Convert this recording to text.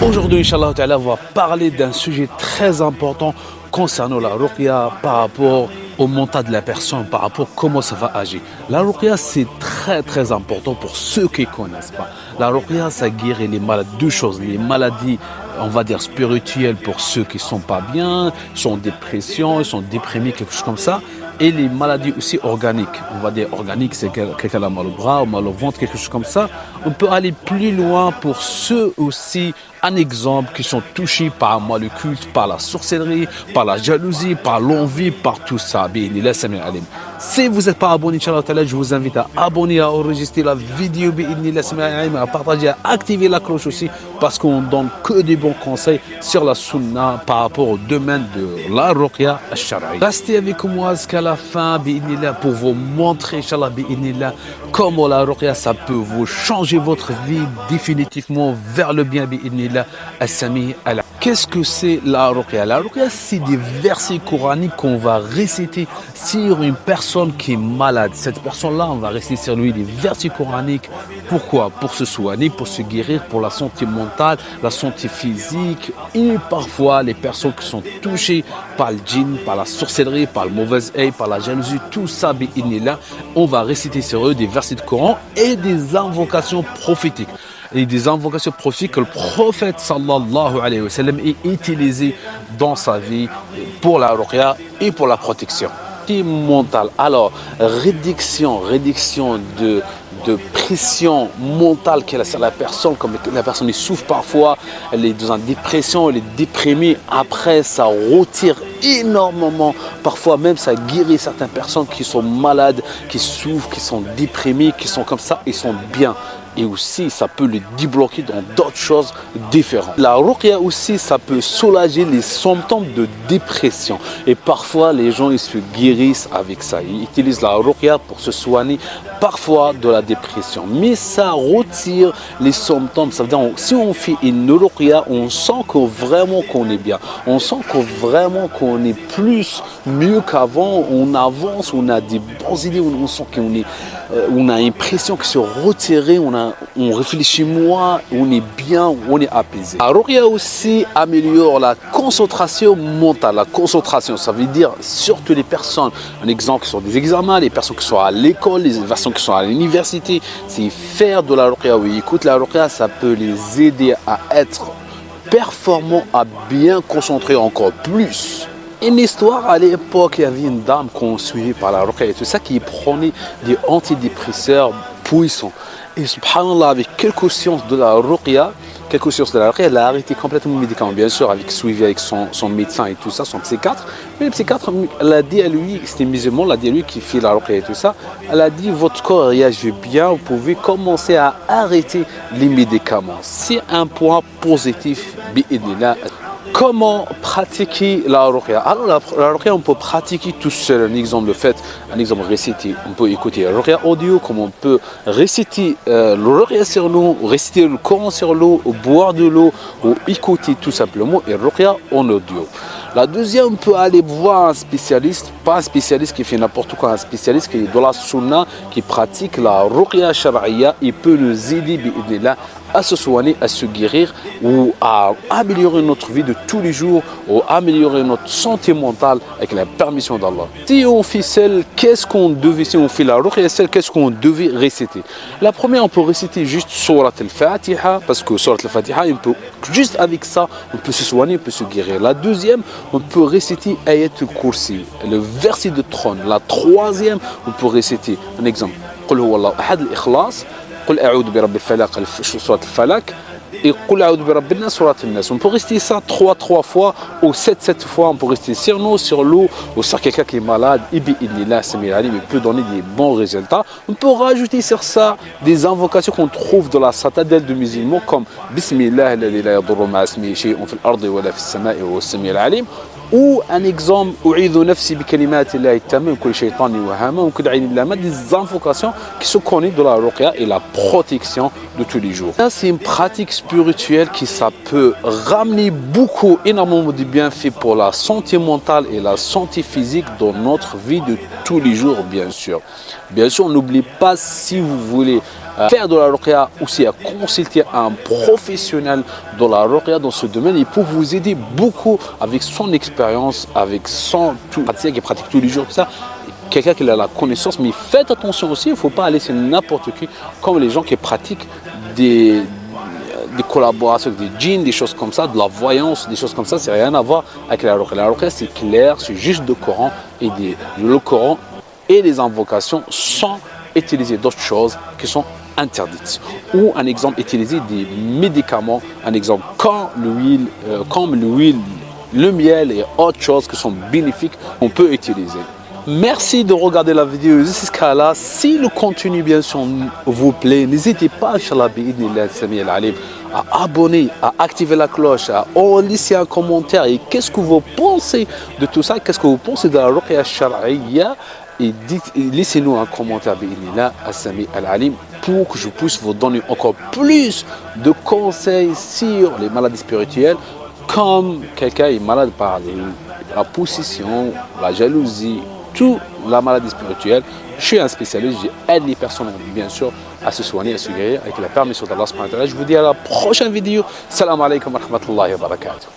Aujourd'hui, Inch'Allah Ta'ala, on va parler d'un sujet très important concernant la ruqya par rapport au mental de la personne, par rapport à comment ça va agir. La ruqya, c'est très important pour ceux qui ne connaissent pas. La ruqya, ça guérit les maladies, deux choses, les maladies, on va dire spirituelles pour ceux qui ne sont pas bien, sont en dépression, ils sont déprimés, quelque chose comme ça. Et les maladies aussi organiques. On va dire organique, c'est quelqu'un a mal au bras, ou mal au ventre, quelque chose comme ça. On peut aller plus loin pour ceux aussi, un exemple, qui sont touchés par moi le culte, par la sorcellerie, par la jalousie, par l'envie, par tout ça. Si vous n'êtes pas abonné, Inch'Allah, je vous invite à abonner, à enregistrer la vidéo, à partager, à activer la cloche aussi, parce qu'on ne donne que des bons conseils sur la sunna par rapport au domaine de la ruqya al-shar'i. Restez avec moi jusqu'à la fin, pour vous montrer, Inch'Allah, comment la ruqya, ça peut vous changer votre vie définitivement vers le bien, Qu'est-ce que c'est la ruqya? La ruqya, c'est des versets coraniques qu'on va réciter sur une personne qui est malade. Cette personne-là, on va réciter sur lui des versets coraniques. Pourquoi? Pour se soigner, pour se guérir, pour la santé mentale, la santé physique. Et parfois, les personnes qui sont touchées par le djinn, par la sorcellerie, par le mauvais œil, par la jalousie, tout ça, on va réciter sur eux des versets de Coran et des invocations prophétiques. Et des invocations prophétiques que le prophète sallallahu alayhi wa sallam est utilisé dans sa vie pour la ruqya et pour la protection mentale. Alors, réduction de pression mentale qu'elle a sur la personne, comme la personne souffre parfois, elle est dans une dépression, elle est déprimée, après ça retire énormément, parfois même ça guérit certaines personnes qui sont malades, qui souffrent, qui sont déprimées, qui sont comme ça, ils sont bien. Et aussi, ça peut les débloquer dans d'autres choses différentes. La ruqya aussi, ça peut soulager les symptômes de dépression. Et parfois, les gens, ils se guérissent avec ça. Ils utilisent la ruqya pour se soigner parfois de la dépression. Mais ça retire les symptômes. Ça veut dire, si on fait une ruqya, on sent que vraiment qu'on est bien. On sent que vraiment qu'on est mieux qu'avant. On avance, on a des bonnes idées, on sent qu'on est... on a l'impression que se retirer, on réfléchit moins, on est bien, on est apaisé. La ruqya aussi améliore la concentration mentale. La concentration, ça veut dire surtout les personnes, un exemple qui sont des examens, les personnes qui sont à l'école, les personnes qui sont à l'université, c'est faire de la ruqya. Oui, écoute, la ruqya, ça peut les aider à être performants, à bien concentrer encore plus. Une histoire, à l'époque, il y avait une dame qu'on suivait par la ruqya et tout ça, qui prenait des antidépresseurs puissants. Et subhanallah, avec quelques sciences de la ruqya, elle a arrêté complètement le médicament, bien sûr, avec suivi avec son médecin et tout ça, son psychiatre. Mais le psychiatre, elle a dit à lui, c'était musulman, elle a dit à lui qui fait la ruqya et tout ça, elle a dit, votre corps réagit bien, vous pouvez commencer à arrêter les médicaments. C'est un point positif, bi'idnillah. Comment pratiquer la ruqya? Alors la ruqya, on peut pratiquer tout seul. Un exemple réciter. On peut écouter la ruqya audio, comme on peut réciter le ruqya sur l'eau, réciter le Coran sur l'eau, ou boire de l'eau, ou écouter tout simplement et ruqya en audio. La deuxième, on peut aller voir un spécialiste, pas un spécialiste qui fait n'importe quoi, un spécialiste qui est de la sunna, qui pratique la ruqya shar'iyya, il peut nous aider à se soigner, à se guérir ou à améliorer notre vie de tous les jours ou améliorer notre santé mentale avec la permission d'Allah. Si on fait celle, si on fait la ruqya celle, qu'est-ce qu'on devait réciter? La première, on peut réciter juste Surat al-Fatiha, parce que Surat al-Fatiha, juste avec ça, on peut se soigner, on peut se guérir. La deuxième, on peut réciter Ayat al-Kursi, le verset de trône. La troisième, on peut réciter, un exemple, Qul huwallahu ahad al-Ikhlas, قل أعوذ برب الفلق سورة الفلق et قل أعوذ برب الناس سورة الناس. On peut rester ça 3 fois ou 7 fois. On peut rester sur nous, sur l'eau ou sur quelqu'un qui est malade. Il peut donner des bons résultats. On peut rajouter sur ça des invocations qu'on trouve dans la citadelle de musulmans comme Bismillah الذي لا يضر مع اسمه شيء في الأرض ولا في السماء وهو السميع العليم. Ou un exemple, des invocations qui sont connues de la ruqya et la protection de tous les jours. Ça, c'est une pratique spirituelle spirituelle qui ça peut ramener énormément de bienfaits pour la santé mentale et la santé physique dans notre vie de tous les jours, bien sûr. Bien sûr, n'oubliez pas, si vous voulez faire de la ruqya ou si à consulter un professionnel dans la ruqya dans ce domaine, il peut vous aider beaucoup avec son expérience, avec son pratique qui pratique tous les jours, tout ça. Quelqu'un qui a la connaissance, mais faites attention aussi, il ne faut pas aller chez n'importe qui, comme les gens qui pratiquent des collaborations avec des djinns, des choses comme ça, de la voyance, des choses comme ça, c'est rien à voir avec la ruqya. La ruqya, c'est clair, c'est juste le Coran le Coran et les invocations sans utiliser d'autres choses qui sont interdites. Ou un exemple, utiliser des médicaments, un exemple comme l'huile, le miel et autres choses qui sont bénéfiques, on peut utiliser. Merci de regarder la vidéo jusqu'à là. Si le contenu bien sûr vous plaît, n'hésitez pas, Inch'Allah, à abonner, à activer la cloche, à laisser un commentaire. Et qu'est-ce que vous pensez de tout ça? Qu'est-ce que vous pensez de la ruqya shar'iyya? Et laissez-nous un commentaire à Sami Al-Alim pour que je puisse vous donner encore plus de conseils sur les maladies spirituelles, comme quelqu'un est malade par la possession, la jalousie, toute la maladie spirituelle. Je suis un spécialiste, j'aide les personnes bien sûr à se soigner, à se guérir avec la permission d'Allah subhanahu wa ta'ala. Je vous dis à la prochaine vidéo. Salam alaikum wa rahmatullahi wa barakatuh.